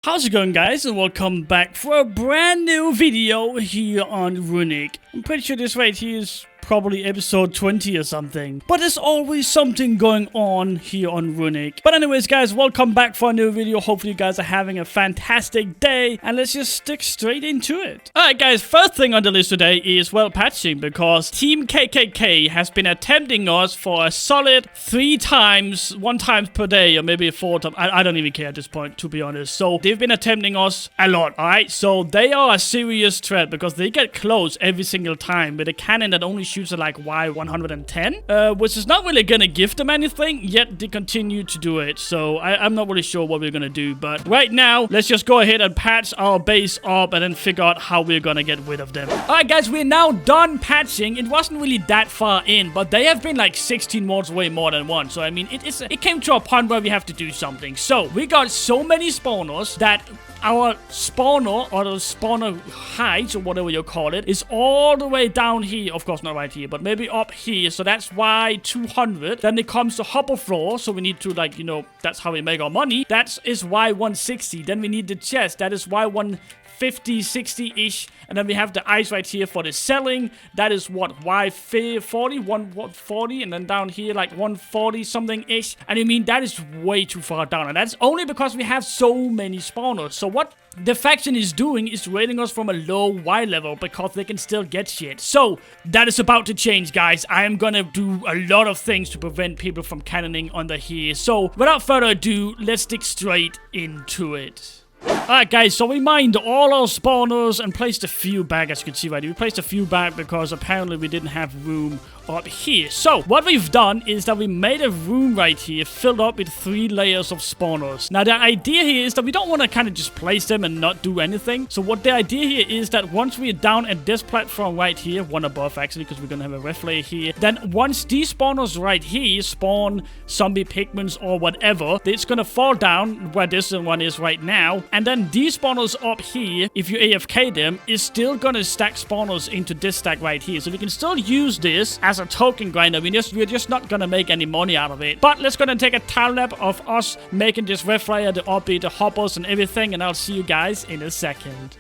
How's it going, guys, and welcome back for a brand new video here on Runic. I'm pretty sure this right here is probably episode 20 or something, but there's always something going on here on Runic. But anyways, guys, welcome back for a new video. Hopefully you guys are having a fantastic day, and let's just stick straight into it. Alright, guys, first thing on the list today is, well, patching, because Team KKK has been attempting us for a solid 3 times, 1 time per day, or maybe 4 times. I don't even care at this point, to be honest. So they've been attempting us a lot, alright? So they are a serious threat because they get close every single time with a cannon that only shoots at like Y110, which is not really gonna give them anything, yet they continue to do it. So I'm not really sure what we're gonna do, but right now, let's just go ahead and patch our base up and then figure out how we're gonna get rid of them. Alright, guys, we're now done patching. It wasn't really that far in, but they have been like 16 mods away more than once. So I mean, it came to a point where we have to do something. So we got so many spawners that our spawner, or the spawner height, or whatever you call it, is all the way down here. Of course, not right here, but maybe up here. So that's Y200. Then it comes to hopper floor. So we need to, like, you know, that's how we make our money. That is Y160. Then we need the chest. That is Y150, 60-ish. And then we have the ice right here for the selling. That is what, Y40, 140, and then down here like 140 something-ish. And I mean, that is way too far down. And that's only because we have so many spawners. So what the faction is doing is raiding us from a low Y level because they can still get shit. So that is about to change, guys. I am gonna do a lot of things to prevent people from cannoning under here. So without further ado, let's dig straight into it. Alright, guys, so we mined all our spawners and placed a few back, as you can see right here. We placed a few back because apparently we didn't have room up here. So what we've done is that we made a room right here filled up with 3 layers of spawners. Now the idea here is that we don't want to kind of just place them and not do anything. So what the idea here is that once we're down at this platform right here, one above actually, because we're gonna have a ref layer here, then once these spawners right here spawn zombie pigments or whatever, it's gonna fall down where this one is right now, and then these spawners up here, if you AFK them, is still gonna stack spawners into this stack right here. So we can still use this as a token grinder. We're just not gonna make any money out of it. But let's go and take a time lapse of us making this ref layer, the obby, the hoppers and everything, and I'll see you guys in a second.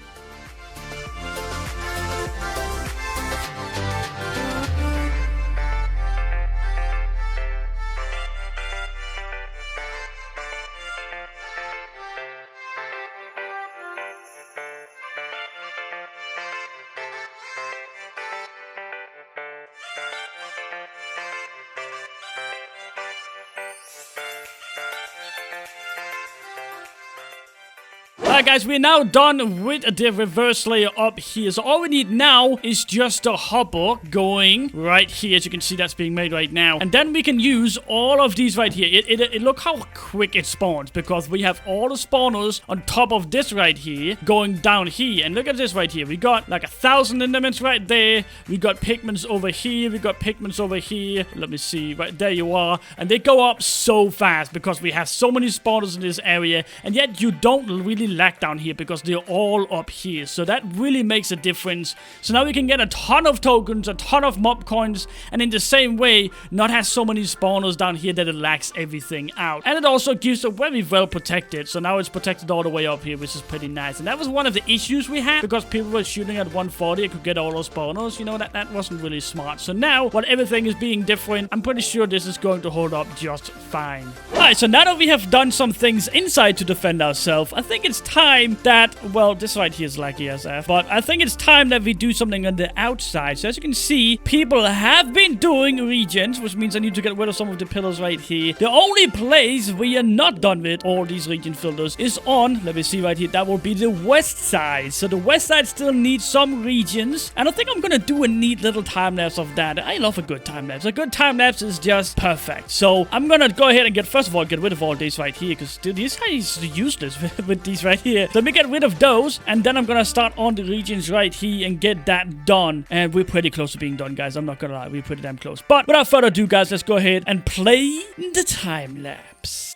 Alright, guys, we're now done with the reverse layer up here. So all we need now is just a hopper going right here. As you can see, that's being made right now. And then we can use all of these right here. Look how quick it spawns, because we have all the spawners on top of this right here going down here. And look at this right here. We got like 1,000 elements right there. We got pigments over here. We got pigments over here. Let me see. Right there you are. And they go up so fast because we have so many spawners in this area. And yet you don't really lack down here because they're all up here. So that really makes a difference. So now we can get a ton of tokens, a ton of mob coins, and in the same way not have so many spawners down here that it lacks everything out. And it also gives a very well protected. So now it's protected all the way up here, which is pretty nice. And that was one of the issues we had because people were shooting at 140 and could get all those spawners. You know, that wasn't really smart. So now while everything is being different, I'm pretty sure this is going to hold up just fine. Alright, so now that we have done some things inside to defend ourselves, I think it's time that, well, this right here is laggy as F, but I think it's time that we do something on the outside. So as you can see, people have been doing regions, which means I need to get rid of some of the pillars right here. The only place we are not done with all these region filters is on, let me see right here, that will be the west side. So the west side still needs some regions, and I think I'm gonna do a neat little time lapse of that. I love a good time lapse. A good time lapse is just perfect. So I'm gonna go ahead and first of all, get rid of all these right here, because these guys are useless with these right here. So let me get rid of those, and then I'm gonna start on the regions right here and get that done. And we're pretty close to being done, guys. I'm not gonna lie, we're pretty damn close. But without further ado, guys, let's go ahead and play the time lapse.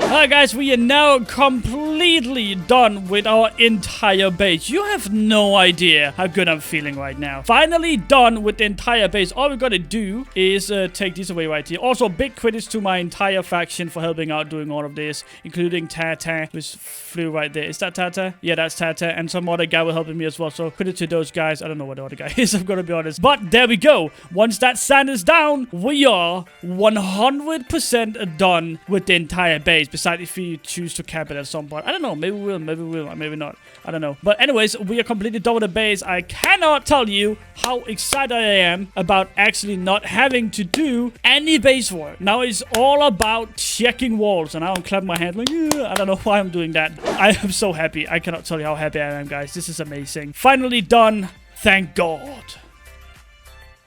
Alright guys, we are now completely done with our entire base. You have no idea how good I'm feeling right now. Finally done with the entire base. All we gotta do is take this away right here. Also, big credits to my entire faction for helping out doing all of this, including Tata, who flew right there. Is that Tata? Yeah, that's Tata. And some other guy were helping me as well. So credit to those guys. I don't know what the other guy is, I'm gonna be honest. But there we go. Once that sand is down, we are 100% done with the entire base. Besides, if we choose to cap it at some point. I don't know. Maybe we will. Maybe we will. Maybe not. I don't know. But anyways, we are completely done with the base. I cannot tell you how excited I am about actually not having to do any base work. Now it's all about checking walls. And I don't clap my hand like, I don't know why I'm doing that. I am so happy. I cannot tell you how happy I am, guys. This is amazing. Finally done. Thank God.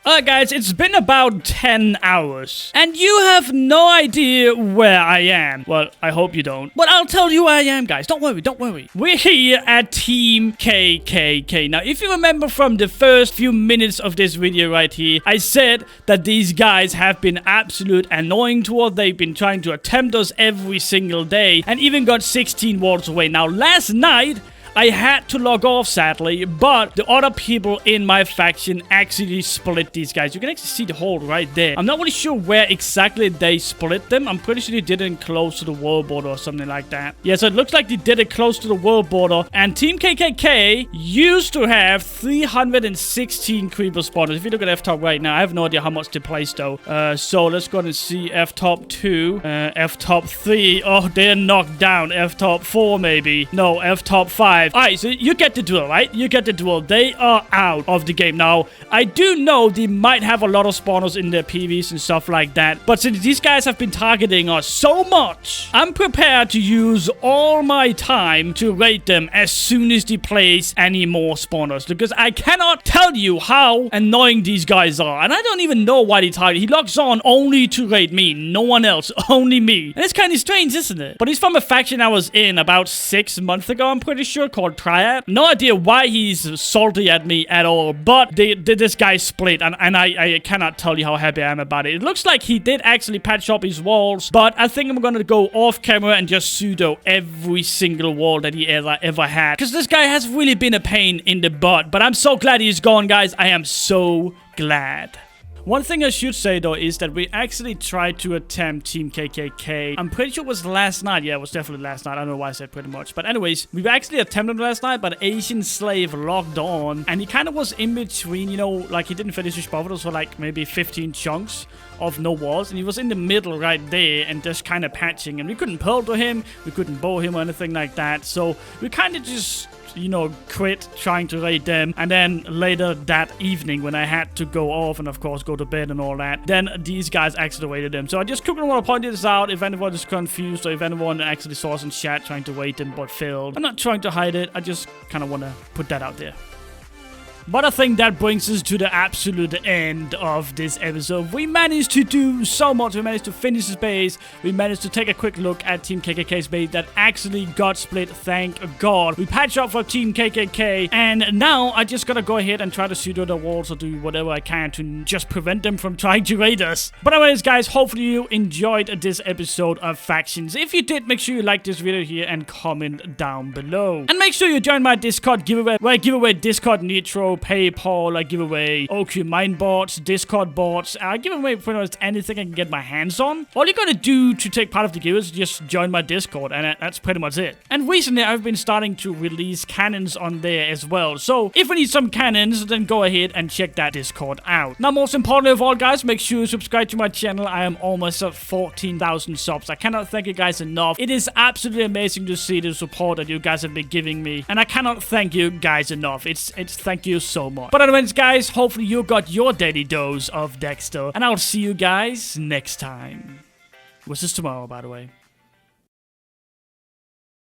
Alright guys, it's been about 10 hours, and you have no idea where I am. Well, I hope you don't. But I'll tell you where I am, guys. Don't worry, don't worry. We're here at Team KKK. Now, if you remember from the first few minutes of this video right here, I said that these guys have been absolute annoying to us. They've been trying to attempt us every single day, and even got 16 walls away. Now, last night, I had to log off, sadly, but the other people in my faction actually split these guys. You can actually see the hole right there. I'm not really sure where exactly they split them. I'm pretty sure they did it close to the world border or something like that. Yeah, so it looks like they did it close to the world border. And Team KKK used to have 316 creeper spawners. If you look at F-top right now, I have no idea how much they placed though. So let's go and see F-top 2, F-top 3. Oh, they're knocked down. F-top 4 maybe. No, F-top 5. Alright, so you get the drill, right? You get the drill. They are out of the game. Now, I do know they might have a lot of spawners in their PVs and stuff like that. But since these guys have been targeting us so much, I'm prepared to use all my time to raid them as soon as they place any more spawners. Because I cannot tell you how annoying these guys are. And I don't even know why they target. He logs on only to raid me. No one else. Only me. And it's kind of strange, isn't it? But he's from a faction I was in about 6 months ago, I'm pretty sure, called Triad. No idea why he's salty at me at all, but this guy split, and I cannot tell you how happy I am about it. It looks like he did actually patch up his walls, but I think I'm gonna go off camera and just pseudo every single wall that he ever had, because this guy has really been a pain in the butt. But I'm so glad he's gone, guys. I am so glad. One thing I should say, though, is that we actually tried to attempt Team KKK. I'm pretty sure it was last night. Yeah, it was definitely last night. I don't know why I said pretty much. But anyways, we actually attempted last night, but Asian Slave logged on. And he kind of was in between, you know, like he didn't finish his buffers for like maybe 15 chunks of no walls. And he was in the middle right there and just kind of patching. And we couldn't pearl to him. We couldn't bow him or anything like that. So we kind of just, you know, quit trying to raid them. And then later that evening, when I had to go off and of course go to bed and all that, then these guys actually raided them. So I just quickly want to point this out if anyone is confused, or if anyone actually saw us in chat trying to raid them but failed. I'm not trying to hide it. I just kind of want to put that out there. But I think that brings us to the absolute end of this episode. We managed to do so much. We managed to finish this base. We managed to take a quick look at Team KKK's base that actually got split. Thank God. We patched up for Team KKK. And now I just gotta go ahead and try to pseudo the walls or do whatever I can to just prevent them from trying to raid us. But anyways, guys, hopefully you enjoyed this episode of Factions. If you did, make sure you like this video here and comment down below. And make sure you join my Discord giveaway, where I give away Discord Nitro PayPal. I give away OK Mine bots, Discord bots. I give away pretty much anything I can get my hands on. All you gotta do to take part of the giveaway is just join my Discord, and that's pretty much it. And recently, I've been starting to release cannons on there as well. So if you need some cannons, then go ahead and check that Discord out. Now, most importantly of all, guys, make sure you subscribe to my channel. I am almost at 14,000 subs. I cannot thank you guys enough. It is absolutely amazing to see the support that you guys have been giving me, and I cannot thank you guys enough. It's thank you so much. But anyways, guys, hopefully you got your daily dose of Dexter, and I'll see you guys next time. Which is tomorrow, by the way.